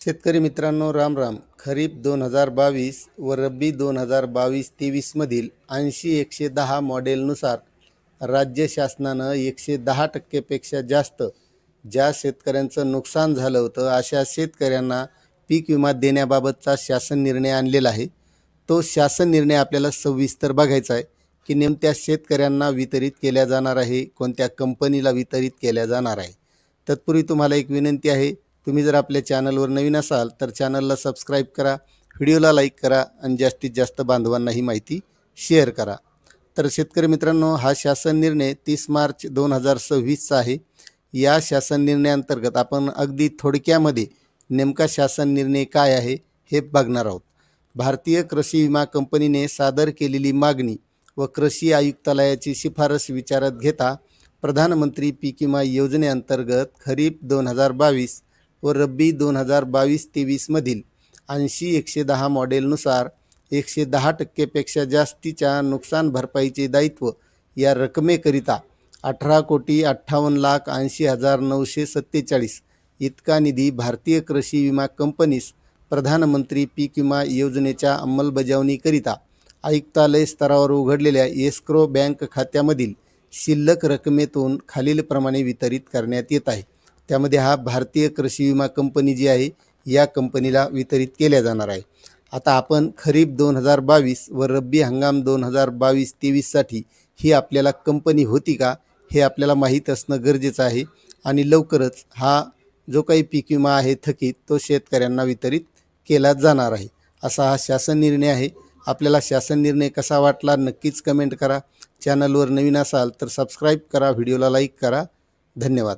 शेतकरी मित्रांनो, राम राम. खरीप 2022 व रब्बी 2022-23 मधील 80-110 मॉडेलनुसार राज्य शासनानं 110% जास्त ज्या शेतकऱ्यांचं नुकसान झालं होतं अशा शेतकऱ्यांना पीक विमा देण्याबाबतचा शासन निर्णय आणलेला आहे. तो शासन निर्णय आपल्याला सविस्तर बघायचा आहे की नेमक्या शेतकऱ्यांना वितरित केल्या जाणार आहे, कोणत्या कंपनीला वितरित केल्या जाणार आहे. तत्पूर्वी तुम्हाला एक विनंती आहे, तुम्ही जर आपल्या चॅनलवर नवीन असाल तर चॅनलला सबस्क्राईब करा, व्हिडिओला लाईक करा आणि जास्तीत जास्त बांधवांना ही माहिती शेअर करा. तर शेतकरी मित्रांनो, हा शासन निर्णय 30 मार्च 2026चा आहे. या शासन निर्णयाअंतर्गत आपण अगदी थोडक्यामध्ये नेमका शासन निर्णय काय आहे हे बघणार आहोत. भारतीय कृषी विमा कंपनीने सादर केलेली मागणी व कृषी आयुक्तालयाची शिफारस विचारात घेता प्रधानमंत्री पीक विमा योजनेअंतर्गत खरीप 2022 व रब्बी 2022-23 मधील 80-110 मॉडेलनुसार 110% जास्तीच्या नुकसान भरपाईचे दायित्व या रकमेकरिता 18,58,80,947 इतका निधी भारतीय कृषी विमा कंपनीस प्रधानमंत्री पीक विमा योजनेच्या अंमलबजावणीकरिता आयुक्तालय स्तरावर उघडलेल्या एस्क्रो बँक खात्यामधील शिल्लक रकमेतून खालीलप्रमाणे वितरित करण्यात येत आहे. त्यामध्ये हा भारतीय कृषी विमा कंपनी जी आहे या कंपनीला वितरित केल्या जाणार आहे. आता आपण खरीप 2022 व रब्बी हंगाम 2022-23साठी ही आपल्याला कंपनी होती का हे आपल्याला माहीत असणं गरजेचं आहे आणि लवकरच हा जो काही पीक विमा आहे थकीत तो शेतकऱ्यांना वितरित केला जाणार आहे. असा हा शासन निर्णय आहे. आपल्याला शासन निर्णय कसा वाटला नक्कीच कमेंट करा. चॅनलवर नवीन असाल तर सबस्क्राईब करा, व्हिडिओला लाईक करा. धन्यवाद.